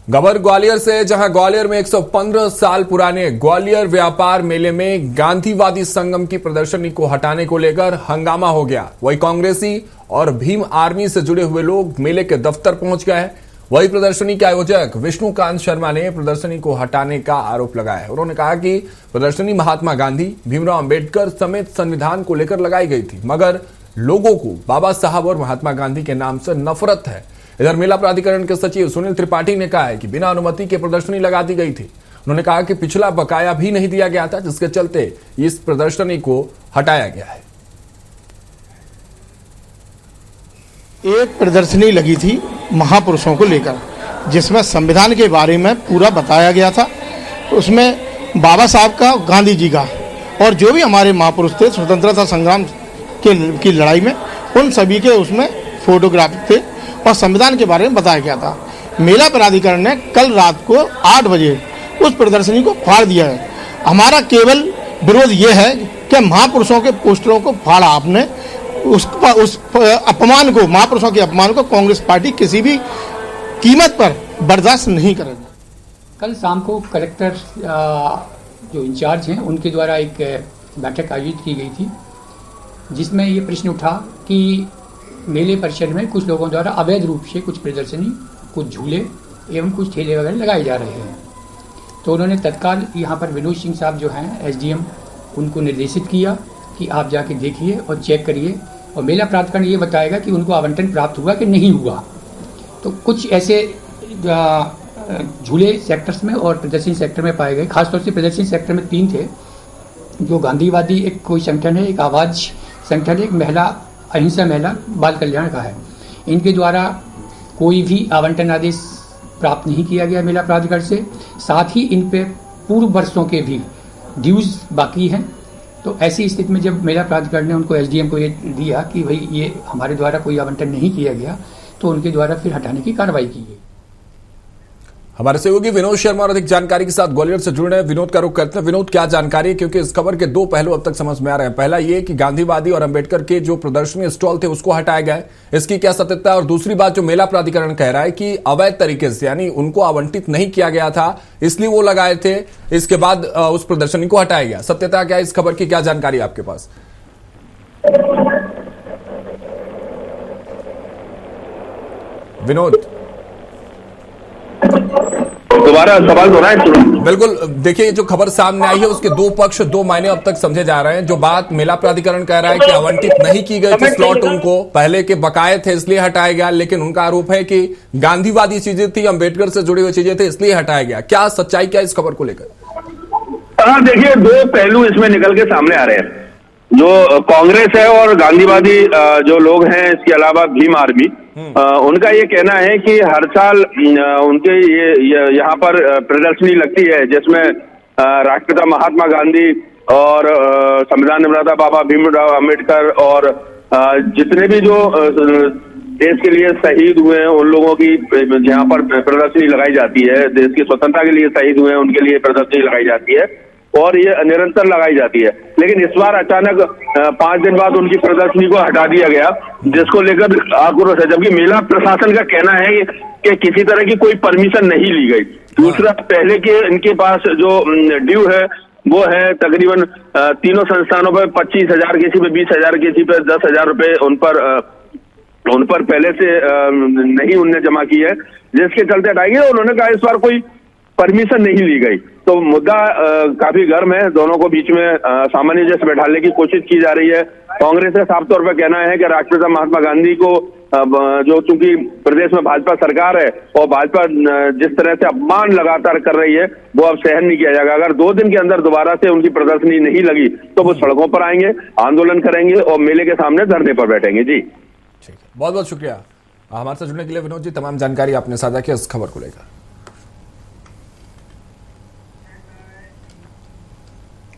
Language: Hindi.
खबर ग्वालियर से, जहां ग्वालियर में 115 साल पुराने ग्वालियर व्यापार मेले में गांधीवादी संगम की प्रदर्शनी को हटाने को लेकर हंगामा हो गया। वही कांग्रेसी और भीम आर्मी से जुड़े हुए लोग मेले के दफ्तर पहुंच गए हैं। वही प्रदर्शनी के आयोजक विष्णुकांत शर्मा ने प्रदर्शनी को हटाने का आरोप लगाया है। उन्होंने कहा कि प्रदर्शनी महात्मा गांधी, भीमराव अंबेडकर समेत संविधान को लेकर लगाई गई थी, मगर लोगों को बाबा साहब और महात्मा गांधी के नाम से नफरत है। इधर मेला प्राधिकरण के सचिव सुनील त्रिपाठी ने कहा है कि बिना अनुमति के प्रदर्शनी लगा दी गई थी। उन्होंने कहा कि पिछला बकाया भी नहीं दिया गया था, जिसके चलते इस प्रदर्शनी को हटाया गया है। एक प्रदर्शनी लगी थी महापुरुषों को लेकर, जिसमें संविधान के बारे में पूरा बताया गया था। उसमें बाबा साहब का, गांधी जी का और जो भी हमारे महापुरुष थे स्वतंत्रता संग्राम की लड़ाई में, उन सभी के उसमें फोटोग्राफ थे और संविधान के बारे में बताया गया था। मेला प्राधिकरण ने कल रात को 8 बजे उस प्रदर्शनी को फाड़ दिया है। हमारा केवल विरोध ये है कि महापुरुषों के पोस्टरों को फाड़ा आपने, उस अपमान को, महापुरुषों के अपमान को कांग्रेस पार्टी किसी भी कीमत पर बर्दाश्त नहीं करेगी। कल शाम को कलेक्टर जो इंचार्ज हैं उनके द्वारा एक बैठक आयोजित की गई थी, जिसमें ये प्रश्न उठा कि मेले परिसर में कुछ लोगों द्वारा अवैध रूप से कुछ प्रदर्शनी, कुछ झूले एवं कुछ ठेले वगैरह लगाए जा रहे हैं। तो उन्होंने तत्काल यहाँ पर विनोद सिंह साहब जो हैं एसडीएम, उनको निर्देशित किया कि आप जाके देखिए और चेक करिए, और मेला प्राधिकरण ये बताएगा कि उनको आवंटन प्राप्त हुआ कि नहीं हुआ। तो कुछ ऐसे झूले सेक्टर्स में और प्रदर्शनी सेक्टर में पाए गए। खासतौर से प्रदर्शनी सेक्टर में 3 थे, जो गांधीवादी एक कोई संगठन है, एक आवाज संगठन है, एक महिला अहिंसा महिला बाल कल्याण का है। इनके द्वारा कोई भी आवंटन आदेश प्राप्त नहीं किया गया मेला प्राधिकरण से। साथ ही इन पे पूर्व वर्षों के भी ड्यूज बाकी हैं। तो ऐसी स्थिति में जब मेला प्राधिकरण ने उनको एसडीएम को ये दिया कि भाई ये हमारे द्वारा कोई आवंटन नहीं किया गया, तो उनके द्वारा फिर हटाने की कार्रवाई की गई। हमारे सहयोगी विनोद शर्मा और अधिक जानकारी के साथ ग्वालियर से जुड़ रहे हैं। विनोद का रुख करते हैं। विनोद, क्या जानकारी है, क्योंकि इस खबर के 2 पहलू अब तक समझ में आ रहे हैं। पहला ये कि गांधीवादी और अंबेडकर के जो प्रदर्शनी स्टॉल थे उसको हटाया गया है, इसकी क्या सत्यता है? और दूसरी बात, जो मेला प्राधिकरण कह रहा है कि अवैध तरीके से, यानी उनको आवंटित नहीं किया गया था इसलिए वो लगाए थे, इसके बाद उस प्रदर्शनी को हटाया गया। सत्यता क्या है इस खबर की, क्या जानकारी है आपके पास? विनोद, दोबारा सवाल दोहराएं। बिल्कुल, देखिए जो खबर सामने आई है उसके 2 पक्ष, 2 मायने अब तक समझे जा रहे हैं। जो बात मेला प्राधिकरण कह रहा है कि आवंटित नहीं की गई थी स्लॉट, उनको पहले के बकाये थे इसलिए हटाया गया, लेकिन उनका आरोप है कि गांधीवादी चीजें थी, अंबेडकर से जुड़ी हुई चीजें थी, इसलिए हटाया गया। क्या सच्चाई क्या इस खबर को लेकर? हाँ, देखिए 2 पहलू इसमें निकल के सामने आ रहे हैं। जो कांग्रेस है और गांधीवादी जो लोग हैं, इसके अलावा भीम आर्मी, उनका ये कहना है कि हर साल उनके ये यहाँ पर प्रदर्शनी लगती है, जिसमें राष्ट्रपिता महात्मा गांधी और संविधान निर्माता बाबा भीमराव अंबेडकर और जितने भी जो देश के लिए शहीद हुए हैं उन लोगों की यहाँ पर प्रदर्शनी लगाई जाती है। देश की स्वतंत्रता के लिए शहीद हुए हैं उनके लिए प्रदर्शनी लगाई जाती है और ये निरंतर लगाई जाती है। लेकिन इस बार अचानक 5 दिन बाद उनकी प्रदर्शनी को हटा दिया गया, जिसको लेकर आक्रोश है। जबकि मेला प्रशासन का कहना है कि किसी तरह की कोई परमिशन नहीं ली गई। दूसरा, पहले के इनके पास जो ड्यू है वो है तकरीबन तीनों संस्थानों पर 25,000, किसी पे 20,000, किसी पे 10,000 रुपए उन पर पहले से नहीं उनने जमा की है, जिसके चलते हटाएगी। उन्होंने कहा इस बार कोई परमिशन नहीं ली गई। तो मुद्दा काफी गर्म है, दोनों को बीच में सामान्य जैसे बैठाने की कोशिश की जा रही है। कांग्रेस का साफ तौर पर कहना है कि राष्ट्रपिता महात्मा गांधी को जो चूंकि प्रदेश में भाजपा सरकार है और भाजपा जिस तरह से अपमान लगातार कर रही है वो अब सहन नहीं किया जाएगा। अगर 2 दिन के अंदर दोबारा से उनकी प्रदर्शनी नहीं लगी तो वो सड़कों पर आएंगे, आंदोलन करेंगे और मेले के सामने धरने पर बैठेंगे। जी ठीक है, बहुत बहुत शुक्रिया हमारे साथ जुड़ने के लिए विनोद जी। तमाम जानकारी आपने साझा की इस खबर को लेकर।